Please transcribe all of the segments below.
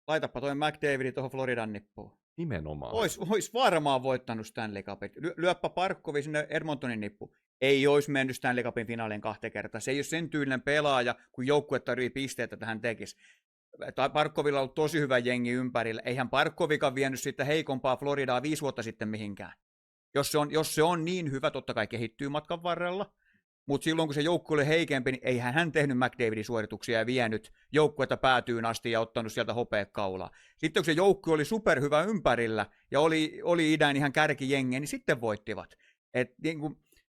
Laitapa toi McDavid tuohon Floridan nippuun. Nimenomaan. Ois varmaan voittanut Stanley Cupin. Lyöppä Parkkovi sinne Edmontonin nippuun. Ei olisi mennyt Stanley Cupin finaaliin 2 kertaa. Se ei ole sen tyylinen pelaaja, kun joukkue tarvii pisteitä, että hän tekisi. Parkkovilla on ollut tosi hyvä jengi ympärillä. Eihän Parkkovikaan vienyt sitä heikompaa Floridaa 5 vuotta sitten mihinkään. Jos se on niin hyvä, totta kai kehittyy matkan varrella. Mutta silloin, kun se joukkue oli heikempi, niin eihän hän tehnyt McDavidin suorituksia ja vienyt joukkuetta päätyyn asti ja ottanut sieltä hopeakaulaa. Sitten kun se joukkue oli superhyvä ympärillä ja oli idän ihan kärkijengi, niin sitten voittivat.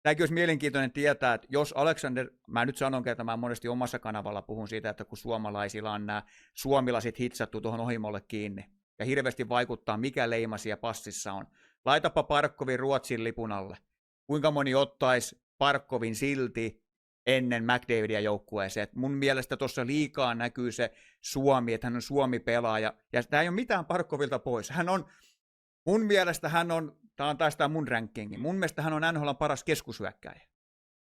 Tämäkin olisi mielenkiintoinen tietää, että jos Alexander, mä nyt sanon, että mä monesti omassa kanavalla puhun siitä, että kun suomalaisilla on nämä suomilasit hitsattu tuohon ohimolle kiinni ja hirveästi vaikuttaa, mikä leima siellä passissa on. Laitapa Parkkovin Ruotsin lipun alle. Kuinka moni ottaisi Parkkovin silti ennen McDavidia joukkueeseen. Et mun mielestä tuossa liikaa näkyy se Suomi, että hän on Suomi-pelaaja. Ja tämä ei ole mitään Parkkovilta pois. Mun mielestä tämä on taas tämä mun rankingi, mun mielestä hän on NHL:n paras keskushyökkäjä.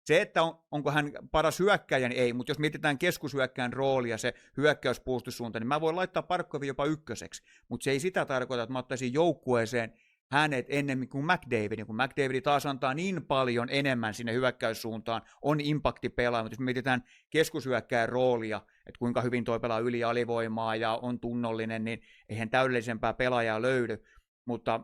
Se, että onko hän paras hyökkäjä, niin ei, mutta jos mietitään keskushyökkäjän roolia, se hyökkäyspuolustussuunta, niin mä voin laittaa Parkkovin jopa ykköseksi. Mutta se ei sitä tarkoita, että mä ottaisin joukkueeseen hänet ennemmin kuin McDavidin, kun McDavid taas antaa niin paljon enemmän sinne hyökkäyssuuntaan, on impaktipelaaja, mutta jos mietitään keskushyökkäjän roolia, että kuinka hyvin toi pelaa yli alivoimaa ja on tunnollinen, niin eihän täydellisempää pelaajaa löydy, mutta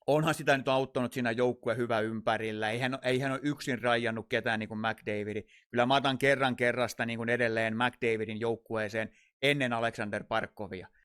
onhan sitä nyt auttanut siinä joukkueen hyvä ympärillä, ei hän ole yksin rajannut ketään niin kuin McDavid. Kyllä mä otan kerrasta niin kuin edelleen McDavidin joukkueeseen ennen Alexander Parkkovia.